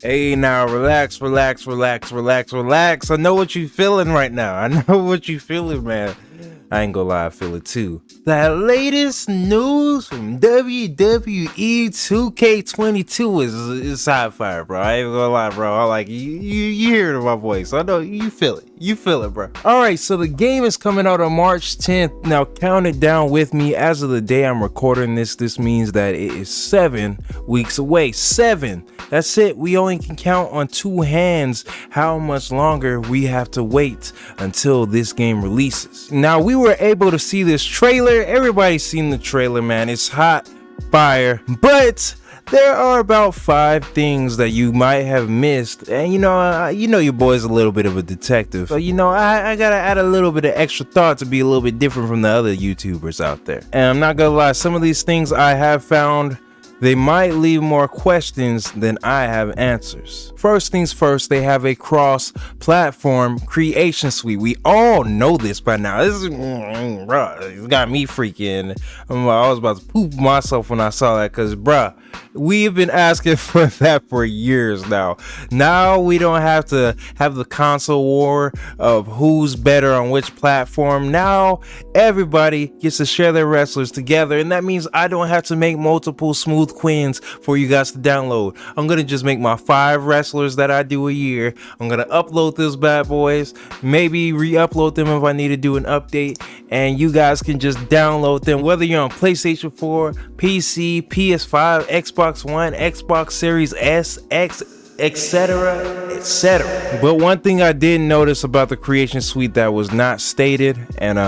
Hey, now relax. I know what you feeling right now. I know what you feeling, man. I ain't gonna lie, I feel it too. That latest news from WWE 2K22 is hot fire, bro. I ain't gonna lie, bro. I like you hear it in my voice. I know you feel it. You feel it, bro. Alright, so the game is coming out on March 10th. Now count it down with me. As of the day I'm recording this, this means that it is 7 weeks away. 7. That's it. We only can count on 2 hands how much longer we have to wait until this game releases. Now we were able to see this trailer. Everybody's seen the trailer, man. It's hot fire, but there are about 5 things that you might have missed, and you know your boy's a little bit of a detective, so I gotta add a little bit of extra thought to be a little bit different from the other YouTubers out there. And I'm not gonna lie, some of these things I have found, they might leave more questions than I have answers. First things first, they have a cross-platform creation suite. We all know this by now. This is, bruh, it's got me freaking. I was about to poop myself when I saw that, because, bruh, we've been asking for that for years now. Now we don't have to have the console war of who's better on which platform. Now everybody gets to share their wrestlers together, and that means I don't have to make multiple smooth queens for you guys to download. I'm gonna just make my 5 wrestlers that I do a year. I'm gonna upload those bad boys, maybe re-upload them if I need to do an update, and you guys can just download them, whether you're on PlayStation 4, PC, PS5, Xbox One, Xbox Series S, X, etc, etc. But one thing I did notice about the creation suite that was not stated, and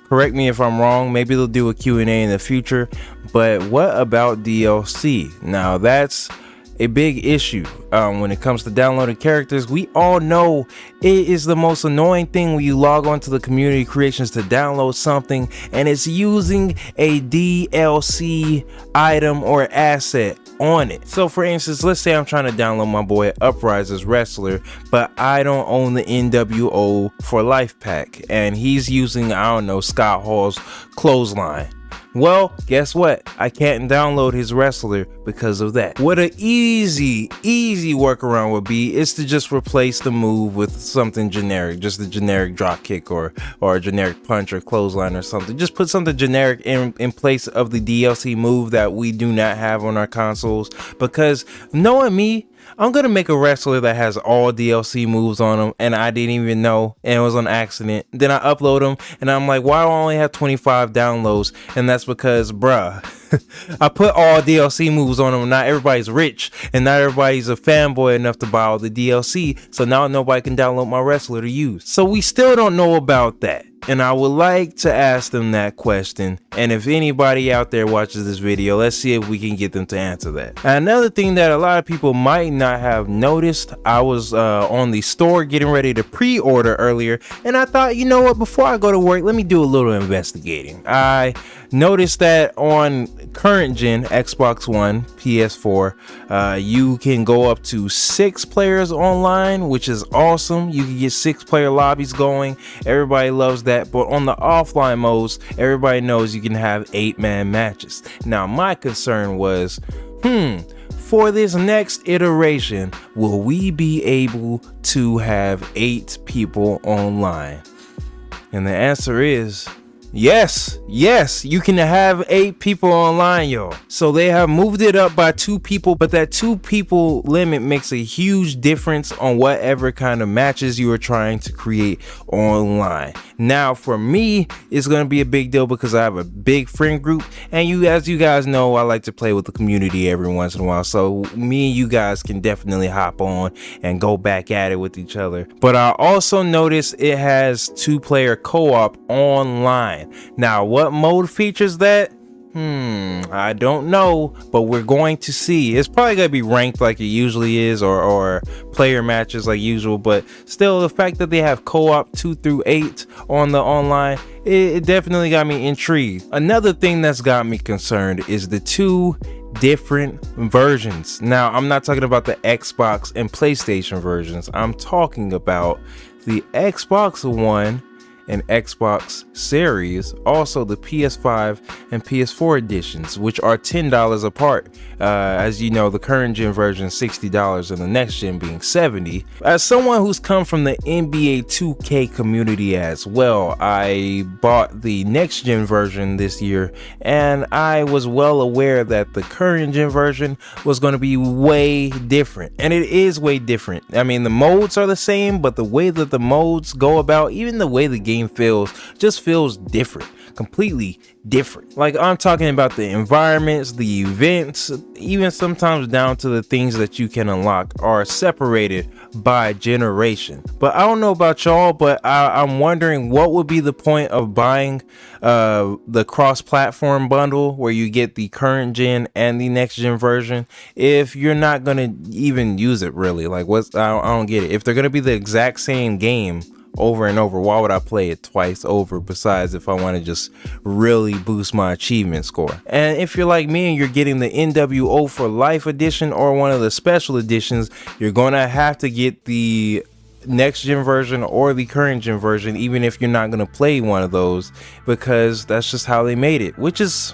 correct me if I'm wrong, maybe they'll do a Q&A in the future, but what about DLC? Now that's a big issue when it comes to downloading characters. We all know it is the most annoying thing when you log on to the community creations to download something and it's using a DLC item or asset on it. So for instance, let's say I'm trying to download my boy Uprise's wrestler, but I don't own the NWO for Life pack, and he's using, I don't know, Scott Hall's clothesline. Well, guess what? I can't download his wrestler because of that. What an easy workaround would be is to just replace the move with something generic, just a generic drop kick or a generic punch or clothesline or something. Just put something generic in place of the DLC move that we do not have on our consoles, because knowing me, I'm gonna make a wrestler that has all DLC moves on him and I didn't even know, and it was on accident. Then I upload them and I'm like, why do I only have 25 downloads? And that's because, bruh, I put all DLC moves on them. Not everybody's rich and not everybody's a fanboy enough to buy all the DLC, so now nobody can download my wrestler to use. So we still don't know about that, and I would like to ask them that question. And if anybody out there watches this video, let's see if we can get them to answer that. And another thing that a lot of people might not have noticed, I was on the store getting ready to pre-order earlier, and I thought, you know what, before I go to work, let me do a little investigating. I noticed that on current gen Xbox One, PS4, you can go up to 6 players online, which is awesome. You can get 6-player lobbies going. Everybody loves that. But on the offline modes, everybody knows you can have 8-man matches. Now my concern was, for this next iteration, will we be able to have 8 people online? And the answer is yes, you can have 8 people online, y'all. So they have moved it up by 2 people, but that 2 people limit makes a huge difference on whatever kind of matches you are trying to create online. Now for me, it's gonna be a big deal because I have a big friend group, and as you guys know, I like to play with the community every once in a while. So me and you guys can definitely hop on and go back at it with each other. But I also noticed it has 2-player co-op online. Now what mode features that? I don't know, but we're going to see. It's probably gonna be ranked like it usually is, or player matches like usual, but still, the fact that they have co-op 2 through 8 on the online, it definitely got me intrigued. Another thing that's got me concerned is the 2 different versions. Now I'm not talking about the Xbox and PlayStation versions. I'm talking about the Xbox One and Xbox Series, also the PS5 and PS4 editions, which are $10 apart. As you know, the current gen version is $60 and the next gen being $70. As someone who's come from the NBA 2K community as well, I bought the next gen version this year, and I was well aware that the current gen version was going to be way different, and it is way different. I mean, the modes are the same, but the way that the modes go about, even the way the game feels, just feels different, completely different. Like, I'm talking about the environments, the events, even sometimes down to the things that you can unlock are separated by generation. But I don't know about y'all, but I'm wondering what would be the point of buying the cross-platform bundle where you get the current gen and the next gen version if you're not gonna even use it really. Like, I don't get it. If they're gonna be the exact same game over and over, why would I play it twice over, besides if I want to just really boost my achievement score? And if you're like me and you're getting the NWO for Life edition or one of the special editions, you're gonna have to get the next gen version or the current gen version, even if you're not gonna play one of those, because that's just how they made it, which is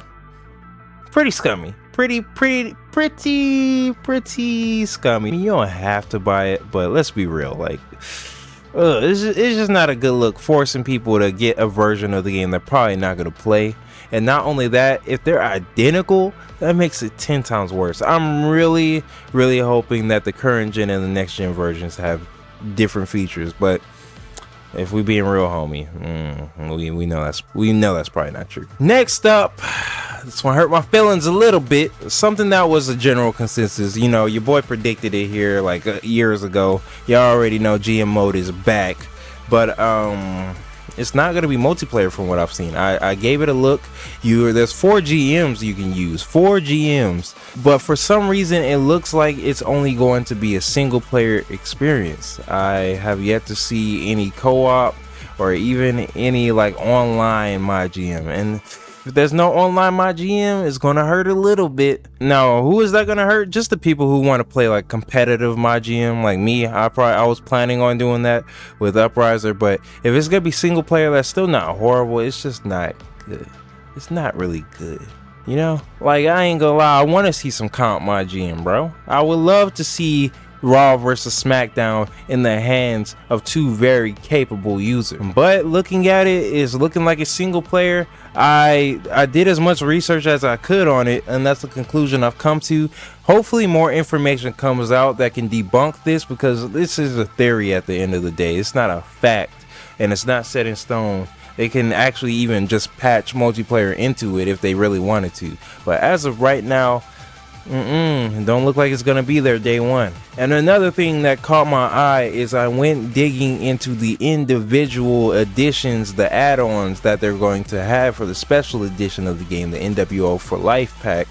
pretty scummy. Pretty scummy. You don't have to buy it, but let's be real, like, it's just not a good look, forcing people to get a version of the game they're probably not going to play. And not only that, if they're identical, that makes it 10 times worse. I'm really hoping that the current gen and the next gen versions have different features, but if we being real, homie, we know that's probably not true. Next up, this one hurt my feelings a little bit. Something that was a general consensus. You know, your boy predicted it here like years ago. Y'all already know GM mode is back, but it's not going to be multiplayer from what I've seen. I gave it a look. There's 4 GMs you can use, 4 GMs, but for some reason it looks like it's only going to be a single player experience. I have yet to see any co-op or even any like online MyGM, and if there's no online MyGM, it's gonna hurt a little bit. Now, who is that gonna hurt? Just the people who want to play like competitive MyGM, like me. I was planning on doing that with Uprising, but if it's gonna be single player, that's still not horrible. It's just not good. It's not really good, you know? Like, I ain't gonna lie, I want to see some comp MyGM, bro. I would love to see Raw versus SmackDown in the hands of 2 very capable users, but looking at it, is looking like a single player. I did as much research as I could on it, and that's the conclusion I've come to. Hopefully more information comes out that can debunk this, because this is a theory at the end of the day. It's not a fact, and it's not set in stone. They can actually even just patch multiplayer into it if they really wanted to, but as of right now, don't look like it's gonna be there day one. And another thing that caught my eye is I went digging into the individual editions, the add-ons that they're going to have for the special edition of the game, the NWO for Life pack.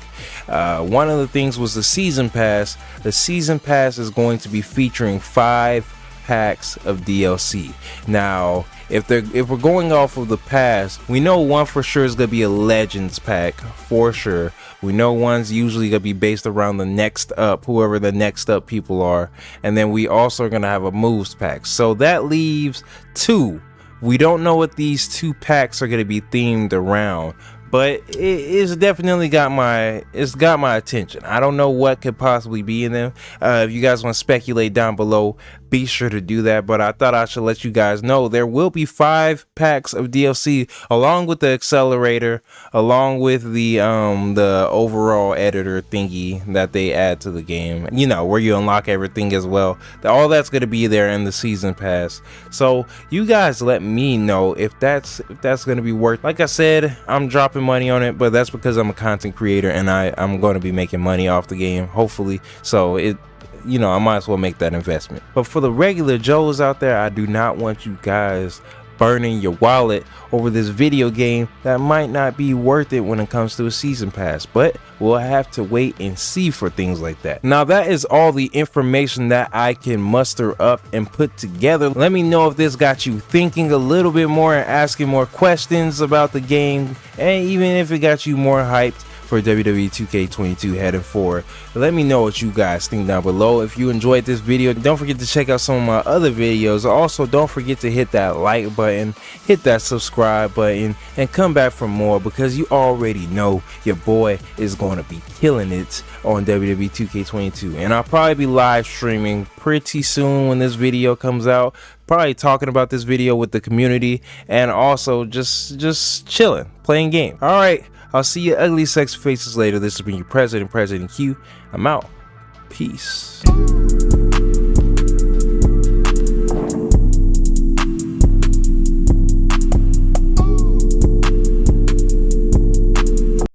One of the things was the season pass. The season pass is going to be featuring 5 packs of DLC. Now, if we're going off of the past, we know one for sure is gonna be a Legends pack for sure. We know one's usually gonna be based around the next up, whoever the next up people are, and then we also are gonna have a moves pack. So that leaves 2. We don't know what these 2 packs are gonna be themed around, but it's definitely got my attention. I don't know what could possibly be in them. If you guys want to speculate down below, be sure to do that, but I thought I should let you guys know there will be 5 packs of DLC along with the accelerator, along with the overall editor thingy that they add to the game, you know, where you unlock everything as well. All that's going to be there in the season pass. So you guys let me know if that's going to be worth. Like I said, I'm dropping money on it, but that's because I'm a content creator and I'm going to be making money off the game, hopefully. So you know, I might as well make that investment. But for the regular Joes out there, I do not want you guys burning your wallet over this video game that might not be worth it when it comes to a season pass, but we'll have to wait and see for things like that. Now, that is all the information that I can muster up and put together. Let me know if this got you thinking a little bit more and asking more questions about the game, and even if it got you more hyped for WWE 2K22 heading forward. Let me know what you guys think down below. If you enjoyed this video, don't forget to check out some of my other videos. Also, don't forget to hit that like button, hit that subscribe button, and come back for more, because you already know your boy is going to be killing it on WWE 2K22. And I'll probably be live streaming pretty soon when this video comes out, probably talking about this video with the community, and also just chilling, playing game. All right, I'll see you ugly sexy faces later. This has been your President Q. I'm out. Peace.